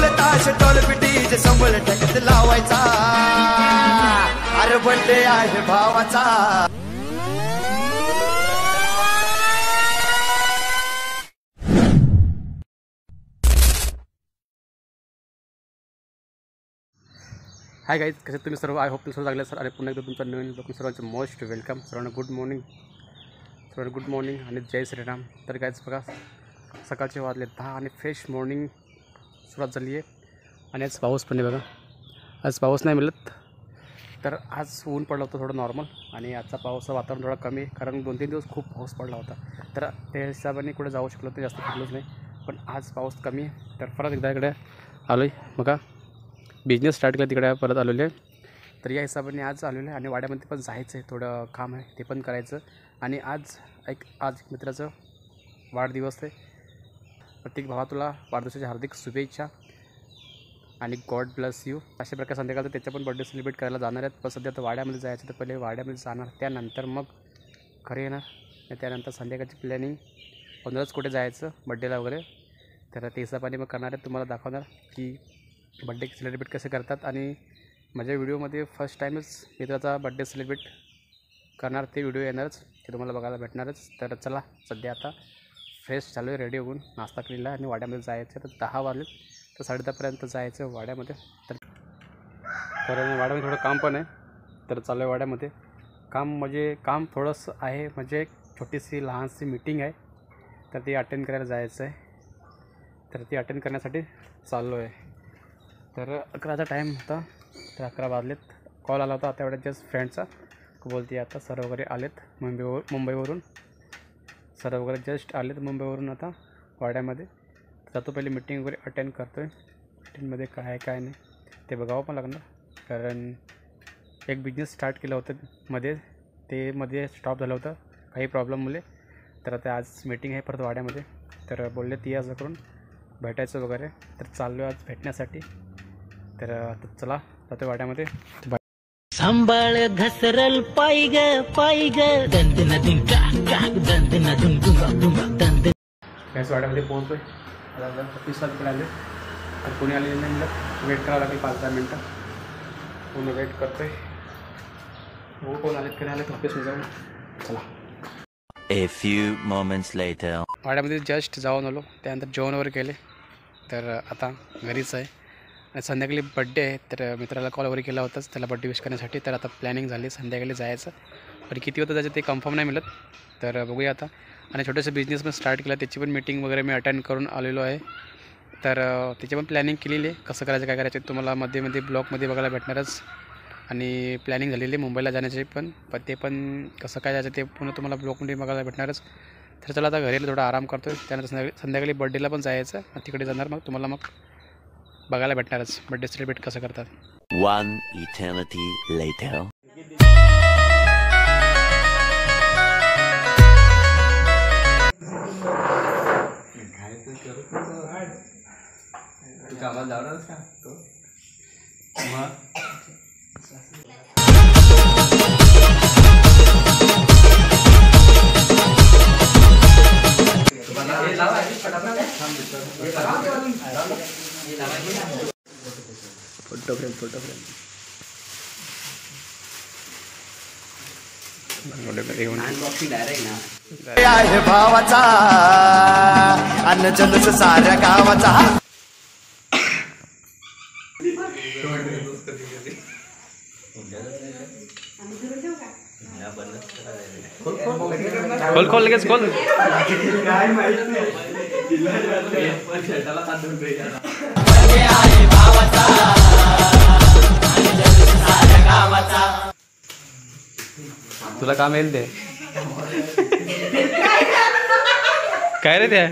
ढोल ताश टोल पिटी जे संबळ ठेकत लावायचा अरे बर्थडे आहे भावाचा। हाय गाईज, कसे तुम्ही सर्व? आय होप तुम्ही सर्व लागले सर। आणि पुन्हा एकदा तुमचं नवीन ब्लॉग सर्वांचं मोस्ट वेलकम। सर्वांना गुड मॉर्निंग आणि जय श्रीराम। तर गाईज बघा, सकाळचे वाजले 10 आणि फ्रेश मॉर्निंग सुरुवात झाली आहे। आणि आज पाऊस पण आहे बघा, आज पाऊस नाही मिळत। तर आज ऊन पडलं होतं थोडं नॉर्मल, आणि आजचा पावसाचं वातावरण थोडं कमी आहे, कारण 2-3 दिवस खूप पाऊस पडला होता। तर त्या हिशोबाने कुठे जाऊ शकलो तर जास्त फिरलोच नाही, पण आज पाऊस कमी आहे। तर परत एकदा इकडे आलो आहे बघा, बिझनेस स्टार्ट केला तिकडे परत आलेले आहे। तर या हिशोबाने आज आलेलं आहे, आणि वाड्यामध्ये पण जायचं आहे, थोडं काम आहे ते पण करायचं। आणि आज एक मित्राचं वाढदिवस आहे। प्रत्येक भावा तुला वाढदिवसाच्या हार्दिक शुभेच्छा आणि गॉड ब्लेस यू। अशा प्रकारे संध्याकाळचं त्याचा पण बर्थडे सेलिब्रेट करायला जाणार आहेत। पण सध्या तर वाड्यामध्ये जायचं, तर पहिले वाड्यामध्ये जाणार, त्यानंतर मग घरी येणार, आणि त्यानंतर संध्याकाळची प्लॅनिंग 15च कुठे जायचं बड्डेला वगैरे। तर ते हिशोबाने मग करणार आहे, तुम्हाला दाखवणार की बड्डे सेलिब्रेट कसे करतात। आणि माझ्या व्हिडिओमध्ये फर्स्ट टाईमच मित्राचा बड्डे सेलिब्रेट करणार, ते व्हिडिओ येणारच, ते तुम्हाला बघायला भेटणारच। तर चला, सध्या आता फ्रेश चालू आहे, रेडी होऊन नाश्ता केलेला, आणि वाड्यामध्ये जायचं। तर 10 वाजले, तर 10:30पर्यंत जायचं वाड्यामध्ये। तर वाड्यामध्ये थोडं काम पण आहे, तर चालू आहे वाड्यामध्ये काम। म्हणजे काम थोडंसं आहे, म्हणजे एक छोटीशी लहानशी मीटिंग आहे, तर ती अटेंड करायला जायचं आहे। तर ती अटेंड करण्यासाठी चाललो आहे। तर 11चा टाईम होता, तर 11 वाजलेत। कॉल आला होता आता एवढ्या जस्ट फ्रेंडचा, बोलते आता सर वगैरे आलेत मुंबईवरून, सर वगैरे जस्ट आलेत मुंबईवरून आता वाड्यामध्ये। जातो पहिले मीटिंग वगैरे अटेंड करतो आहे। मीटिंगमध्ये काय आहे काय नाही ते बघावं पण लागणार, कारण एक बिझनेस स्टार्ट केलं होतं मध्ये स्टॉप झालं होतं काही प्रॉब्लेममुळे। तर आता आज मीटिंग आहे परत वाड्यामध्ये, तर बोलले ती आज करून भेटायचं वगैरे। तर चाललो आज भेटण्यासाठी। तर चला जातो वाड्यामध्ये। सांभाळ घसरल पाय ग दंदनदुन टाक टाक दंदनदुन दंद। याच वाड्यामध्ये पोहोचतोय, आता 25 तारखेला आले, तर कोणी आलेलं नाही, म्हणलं वेट करावं लागेल 5-10 मिनटं। कोणी वेट करतोय, हो कोण आलेत कधी आलेत ऑफिसमध्ये जाऊन। चला, A few moments later. वाड्यामध्ये जस्ट जाऊन आलो, त्यानंतर जेवण वगैरे केले, तर आता घरीच आहे। आणि संध्याकाळी बड्डे आहे, तर मित्राला कॉल वगैरे केला होताच त्याला बड्डे विश करण्यासाठी। तर आता प्लॅनिंग झाली संध्याकाळी जायचं, पण किती होतं त्याचं ते कन्फर्म नाही मिळत, तर बघूया आता। आणि छोटंसं बिझनेस पण स्टार्ट केला, त्याची पण मीटिंग वगैरे मी अटेंड करून आलेलो आहे। तर त्याची पण प्लॅनिंग केलेली आहे, कसं करायचं काय करायचं तुम्हाला मध्ये ब्लॉगमध्ये बघायला भेटणारच। आणि प्लॅनिंग झालेली आहे मुंबईला जाण्याची पण ते पण कसं काय जायचं ते पुन्हा तुम्हाला ब्लॉगमध्ये बघायला भेटणारच। तर चला आता घरी थोडा आराम करतो आहे, त्यानंतर संध्याकाळी बड्डेला पण जायचं, तिकडे जाणार, मग तुम्हाला मग बघायला भेटणारच बड्डे सेलिब्रेट कसं करतात। One eternity later. तू कामाला जाणारच का तो? मग फोटो फ्रेम आहे भावाचा, अन्न जलूस साऱ्या गावाचा। खोल लगेच खोल। तुला काम येईल ते काय रे त्या